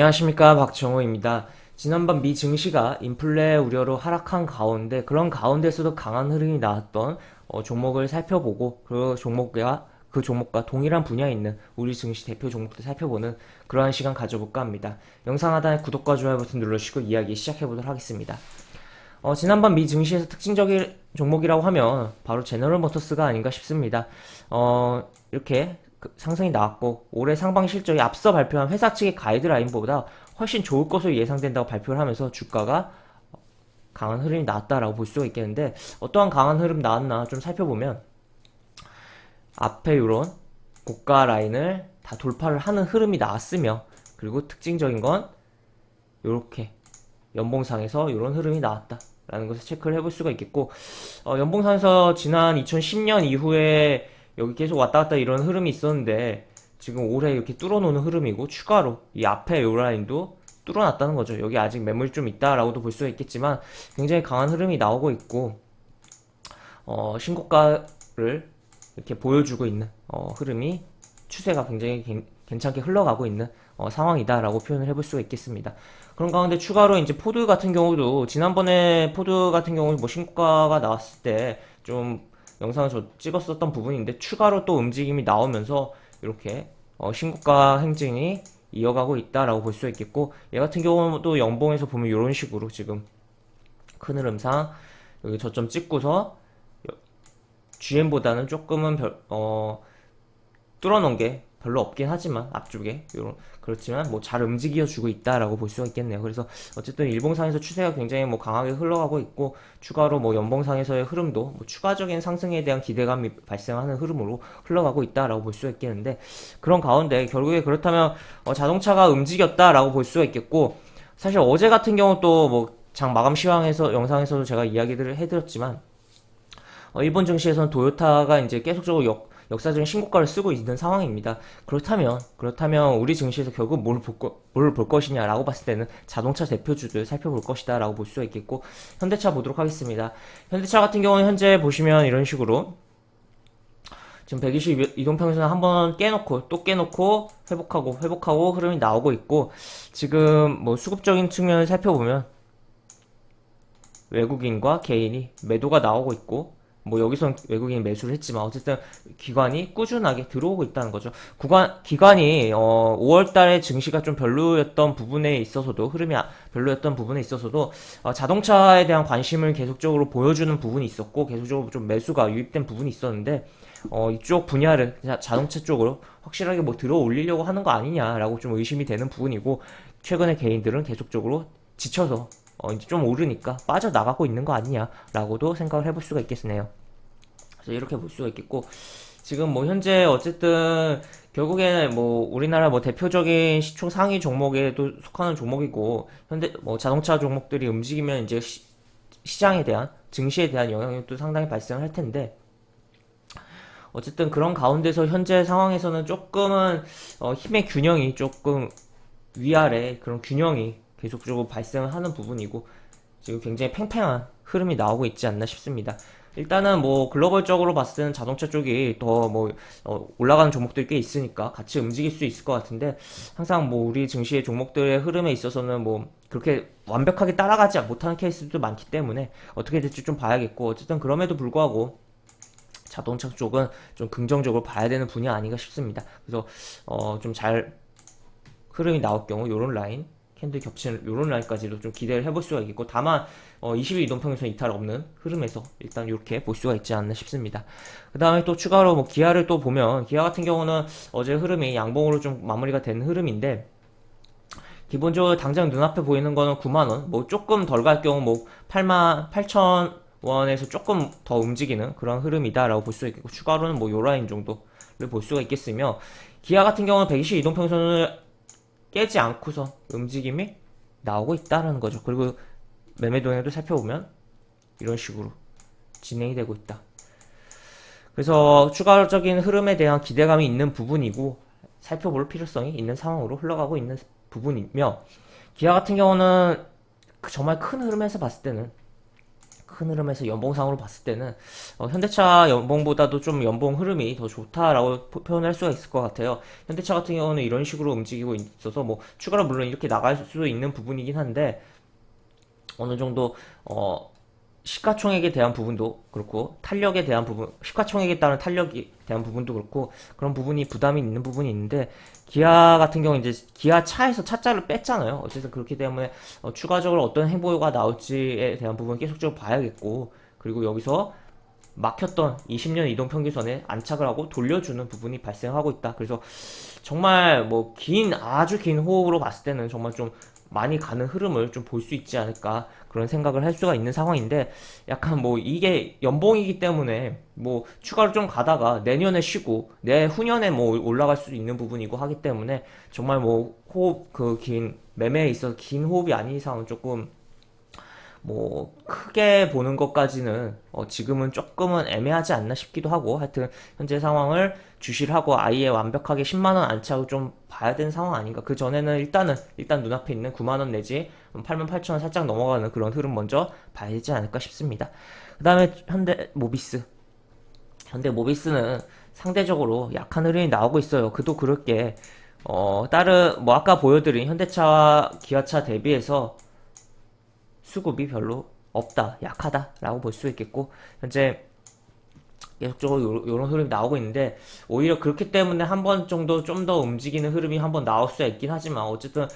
안녕하십니까, 박정호입니다. 지난번 미 증시가 인플레 우려로 하락한 가운데 그런 가운데서도 강한 흐름이 나왔던 종목을 살펴보고 그 종목과 동일한 분야에 있는 우리 증시 대표 종목들 살펴보는 그러한 시간 가져볼까 합니다. 영상 하단에 구독과 좋아요 버튼 눌러주시고 이야기 시작해보도록 하겠습니다. 지난번 미 증시에서 특징적인 종목이라고 하면 바로 제너럴 모터스가 아닌가 싶습니다. 이렇게 상승이 나왔고 올해 상반기 실적이 앞서 발표한 회사 측의 가이드라인보다 훨씬 좋을 것으로 예상된다고 발표를 하면서 주가가 강한 흐름이 나왔다라고 볼 수가 있겠는데, 어떠한 강한 흐름 나왔나 좀 살펴보면 앞에 이런 고가 라인을 다 돌파를 하는 흐름이 나왔으며, 그리고 특징적인 건 이렇게 연봉상에서 이런 흐름이 나왔다라는 것을 체크를 해볼 수가 있겠고, 연봉상에서 지난 2010년 이후에 여기 계속 왔다 갔다 이런 흐름이 있었는데 지금 올해 이렇게 뚫어놓는 흐름이고, 추가로 이 앞에 요 라인도 뚫어놨다는 거죠. 여기 아직 매물이 좀 있다라고도 볼 수가 있겠지만 굉장히 강한 흐름이 나오고 있고, 신고가를 이렇게 보여주고 있는 흐름이, 추세가 굉장히 괜찮게 흘러가고 있는 상황이다라고 표현을 해볼 수가 있겠습니다. 그런 가운데 추가로 이제 포드 같은 경우도, 지난번에 포드 같은 경우는 뭐 신고가가 나왔을 때 좀 영상을 저 찍었었던 부분인데, 추가로 또 움직임이 나오면서 이렇게 신고가 행진이 이어가고 있다라고 볼 수 있겠고, 얘 같은 경우도 연봉에서 보면 이런 식으로 지금 큰 흐름상 여기 저점 찍고서 GM보다는 조금은 뚫어놓은 게 별로 없긴 하지만 앞쪽에 그렇지만 뭐 잘 움직여주고 있다라고 볼 수가 있겠네요. 그래서 어쨌든 일봉상에서 추세가 굉장히 뭐 강하게 흘러가고 있고, 추가로 뭐 연봉상에서의 흐름도 뭐 추가적인 상승에 대한 기대감이 발생하는 흐름으로 흘러가고 있다라고 볼 수가 있겠는데, 그런 가운데 결국에 그렇다면 자동차가 움직였다라고 볼 수가 있겠고, 사실 어제 같은 경우 또 뭐 장 마감 시황에서 영상에서도 제가 이야기들을 해드렸지만, 일본 증시에서는 도요타가 이제 계속적으로 역사적인 신고가를 쓰고 있는 상황입니다. 그렇다면 우리 증시에서 결국 뭘 볼 것이냐라고 봤을 때는 자동차 대표주들 살펴볼 것이다라고 볼 수가 있겠고, 현대차 보도록 하겠습니다. 현대차 같은 경우는 현재 보시면 이런 식으로 지금 120 이동평균선 한번 깨놓고 또 깨놓고 회복하고 흐름이 나오고 있고, 지금 뭐 수급적인 측면을 살펴보면 외국인과 개인이 매도가 나오고 있고, 뭐 여기선 외국인이 매수를 했지만 어쨌든 기관이 꾸준하게 들어오고 있다는 거죠. 기관이 5월달에 증시가 좀 별로였던 부분에 있어서도, 흐름이 별로였던 부분에 있어서도 자동차에 대한 관심을 계속적으로 보여주는 부분이 있었고, 계속적으로 좀 매수가 유입된 부분이 있었는데, 이쪽 분야를 자동차 쪽으로 확실하게 뭐 들어 올리려고 하는 거 아니냐라고 좀 의심이 되는 부분이고, 최근에 개인들은 계속적으로 지쳐서 이제 좀 오르니까 빠져나가고 있는 거 아니냐라고도 생각을 해볼 수가 있겠네요. 그래서 이렇게 볼 수가 있겠고, 지금 뭐 현재 어쨌든 결국에는 뭐 우리나라 뭐 대표적인 시총 상위 종목에도 속하는 종목이고, 현대 뭐 자동차 종목들이 움직이면 이제 시장에 대한, 증시에 대한 영향이 또 상당히 발생할 텐데, 어쨌든 그런 가운데서 현재 상황에서는 조금은 힘의 균형이 조금 위아래, 그런 균형이 계속적으로 발생을 하는 부분이고, 지금 굉장히 팽팽한 흐름이 나오고 있지 않나 싶습니다. 일단은 뭐 글로벌적으로 봤을 때는 자동차 쪽이 더 뭐 올라가는 종목들이 꽤 있으니까 같이 움직일 수 있을 것 같은데, 항상 뭐 우리 증시의 종목들의 흐름에 있어서는 뭐 그렇게 완벽하게 따라가지 못하는 케이스도 많기 때문에 어떻게 될지 좀 봐야겠고, 어쨌든 그럼에도 불구하고 자동차 쪽은 좀 긍정적으로 봐야 되는 분야 아닌가 싶습니다. 그래서 좀 잘 흐름이 나올 경우 요런 라인, 캔들 겹치는 이런 라인까지도 좀 기대를 해볼 수가 있겠고, 다만 20일 이동평균선 이탈 없는 흐름에서 일단 이렇게 볼 수가 있지 않나 싶습니다. 그 다음에 또 추가로 뭐 기아를 또 보면, 기아 같은 경우는 어제 흐름이 양봉으로 좀 마무리가 된 흐름인데, 기본적으로 당장 눈앞에 보이는 거는 9만원, 뭐 조금 덜 갈 경우 뭐 8만 8천 원에서 조금 더 움직이는 그런 흐름이다라고 볼 수가 있겠고, 추가로는 뭐 요 라인 정도를 볼 수가 있겠으며, 기아 같은 경우는 120 이동평균선을 깨지 않고서 움직임이 나오고 있다는 거죠. 그리고 매매 동향도 살펴보면 이런 식으로 진행이 되고 있다. 그래서 추가적인 흐름에 대한 기대감이 있는 부분이고, 살펴볼 필요성이 있는 상황으로 흘러가고 있는 부분이며, 기아 같은 경우는 정말 큰 흐름에서 봤을 때는 큰 흐름에서 연봉상으로 봤을 때는 현대차 연봉보다도 좀 연봉 흐름이 더 좋다라고 표현할 수가 있을 것 같아요. 현대차 같은 경우는 이런 식으로 움직이고 있어서 뭐 추가로 물론 이렇게 나갈 수도 있는 부분이긴 한데 어느 정도 시가총액에 대한 부분도 그렇고 탄력에 대한 부분, 시가총액에 따른 탄력에 대한 부분도 그렇고 그런 부분이 부담이 있는 부분이 있는데 기아 같은 경우 이제 기아 차에서 차자를 뺐잖아요. 어쨌든 그렇기 때문에 추가적으로 어떤 행보가 나올지에 대한 부분 계속적으로 봐야겠고 그리고 여기서 막혔던 20년 이동평균선에 안착을 하고 돌려주는 부분이 발생하고 있다. 그래서 정말 뭐 아주 긴 호흡으로 봤을 때는 정말 좀 많이 가는 흐름을 좀 볼 수 있지 않을까 그런 생각을 할 수가 있는 상황인데 약간 뭐 이게 연봉이기 때문에 뭐 추가로 좀 가다가 내년에 쉬고 내후년에 뭐 올라갈 수 있는 부분이고 하기 때문에 정말 뭐 호흡 그 긴 매매에 있어서 긴 호흡이 아닌 이상은 조금 뭐 크게 보는 것까지는 지금은 조금은 애매하지 않나 싶기도 하고 하여튼 현재 상황을 주시를 하고 아예 완벽하게 10만 원 안착을 좀 봐야 되는 상황 아닌가. 그 전에는 일단 눈앞에 있는 9만 원 내지 8만 8천 원 살짝 넘어가는 그런 흐름 먼저 봐야 되지 않을까 싶습니다. 그다음에 현대모비스는 상대적으로 약한 흐름이 나오고 있어요. 그도 그럴 게 다른 뭐 아까 보여드린 현대차와 기아차 대비해서 수급이 별로 없다, 약하다라고 볼 수 있겠고 현재 계속적으로 이런 흐름이 나오고 있는데 오히려 그렇기 때문에 한 번 정도 좀 더 움직이는 흐름이 한번 나올 수 있긴 하지만 어쨌든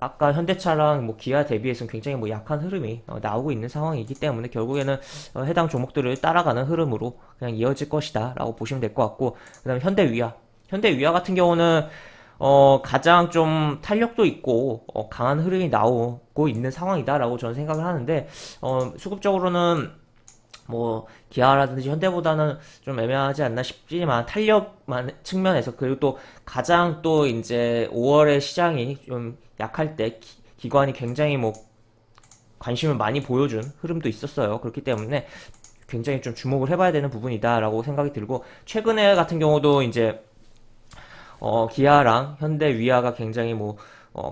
아까 현대차랑 뭐 기아 대비해서는 굉장히 뭐 약한 흐름이 나오고 있는 상황이기 때문에 결국에는 해당 종목들을 따라가는 흐름으로 그냥 이어질 것이다 라고 보시면 될 것 같고 그 다음에 현대위아 같은 경우는 가장 좀 탄력도 있고 강한 흐름이 나오고 있는 상황이다라고 저는 생각을 하는데 수급적으로는 뭐 기아라든지 현대보다는 좀 애매하지 않나 싶지만 탄력만 측면에서 그리고 또 가장 또 이제 5월에 시장이 좀 약할 때 기관이 굉장히 뭐 관심을 많이 보여준 흐름도 있었어요. 그렇기 때문에 굉장히 좀 주목을 해봐야 되는 부분이다라고 생각이 들고 최근에 같은 경우도 이제 기아랑 현대 위아가 굉장히 뭐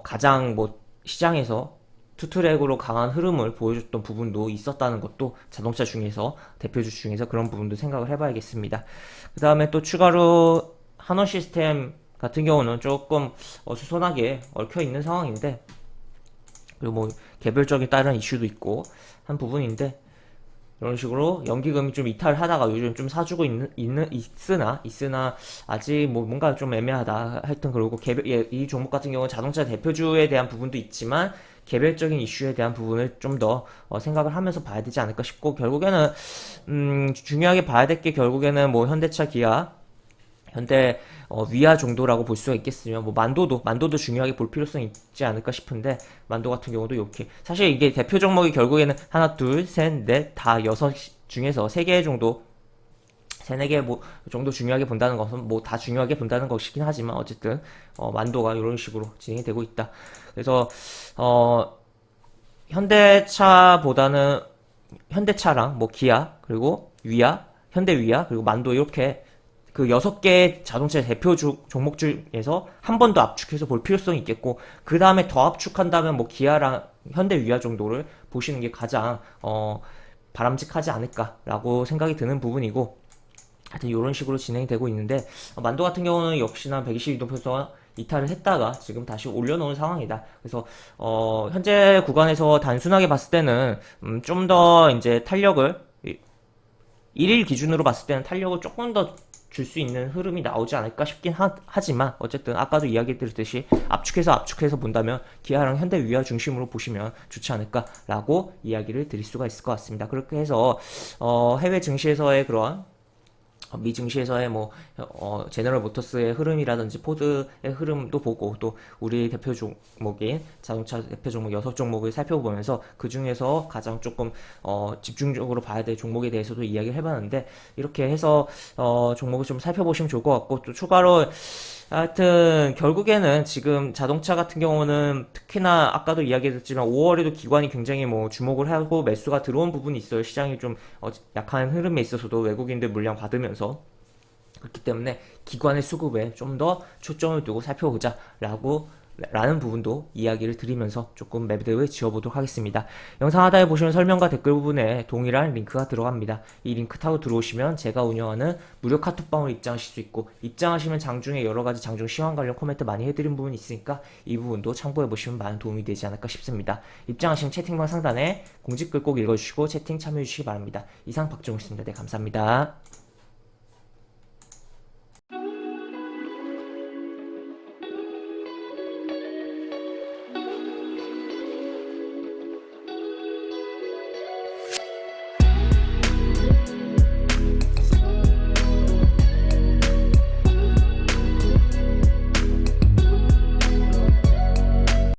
가장 뭐 시장에서 투트랙으로 강한 흐름을 보여줬던 부분도 있었다는 것도 자동차 중에서 대표주 중에서 그런 부분도 생각을 해봐야겠습니다. 그 다음에 또 추가로 한원 시스템 같은 경우는 조금 어수선하게 얽혀 있는 상황인데 그리고 뭐 개별적인 다른 이슈도 있고 한 부분인데 이런 식으로 연기금이 좀 이탈하다가 요즘 좀 사주고 있으나 아직 뭐 뭔가 좀 애매하다. 하여튼 그리고 이 종목 같은 경우는 자동차 대표주에 대한 부분도 있지만 개별적인 이슈에 대한 부분을 좀 더 생각을 하면서 봐야 되지 않을까 싶고 결국에는 중요하게 봐야 될 게 결국에는 뭐 현대차, 기아 현대 위아 정도라고 볼 수가 있겠으며 뭐 만도도 중요하게 볼 필요성이 있지 않을까 싶은데 만도 같은 경우도 이렇게 사실 이게 대표 종목이 결국에는 하나 둘 셋 넷 다 여섯 중에서 세 개 정도 세네 개 뭐 정도 중요하게 본다는 것은 뭐 다 중요하게 본다는 것이긴 하지만 어쨌든 만도가 이런 식으로 진행이 되고 있다. 그래서 현대차보다는 현대차랑 뭐 기아 그리고 위아 현대 위아 그리고 만도 이렇게 그 6개 자동차 대표 종목 중에서 한 번 더 압축해서 볼 필요성이 있겠고 그 다음에 더 압축한다면 뭐 기아랑 현대 위아 정도를 보시는 게 가장 바람직하지 않을까라고 생각이 드는 부분이고 하여튼 이런 식으로 진행이 되고 있는데 만도 같은 경우는 역시나 122도 이탈을 했다가 지금 다시 올려놓은 상황이다. 그래서 현재 구간에서 단순하게 봤을 때는 좀 더 이제 탄력을 1일 기준으로 봤을 때는 탄력을 조금 더 줄 수 있는 흐름이 나오지 않을까 싶긴 하지만 어쨌든 아까도 이야기 드렸듯이 압축해서 본다면 기아랑 현대 위아 중심으로 보시면 좋지 않을까라고 이야기를 드릴 수가 있을 것 같습니다. 그렇게 해서 해외 증시에서의 그런 미 증시에서의 뭐 제너럴 모터스의 흐름이라든지 포드의 흐름도 보고 또 우리 대표 종목인 자동차 대표 종목 6종목을 살펴보면서 그 중에서 가장 조금 집중적으로 봐야 될 종목에 대해서도 이야기를 해봤는데 이렇게 해서 종목을 좀 살펴보시면 좋을 것 같고 또 추가로 하여튼 결국에는 지금 자동차 같은 경우는 특히나 아까도 이야기했지만 5월에도 기관이 굉장히 뭐 주목을 하고 매수가 들어온 부분이 있어요. 시장이 좀 약한 흐름에 있어서도 외국인들 물량 받으면서 그렇기 때문에 기관의 수급에 좀 더 초점을 두고 살펴보자 라고 라는 부분도 이야기를 드리면서 조금 맵덱을 지어보도록 하겠습니다. 영상 하단에 보시면 설명과 댓글 부분에 동일한 링크가 들어갑니다. 이 링크 타고 들어오시면 제가 운영하는 무료 카톡방으로 입장하실 수 있고, 입장하시면 장중에 여러가지 장중 시황 관련 코멘트 많이 해드린 부분이 있으니까 이 부분도 참고해보시면 많은 도움이 되지 않을까 싶습니다. 입장하시면 채팅방 상단에 공지글 꼭 읽어주시고 채팅 참여해주시기 바랍니다. 이상 박종우였습니다. 네, 감사합니다.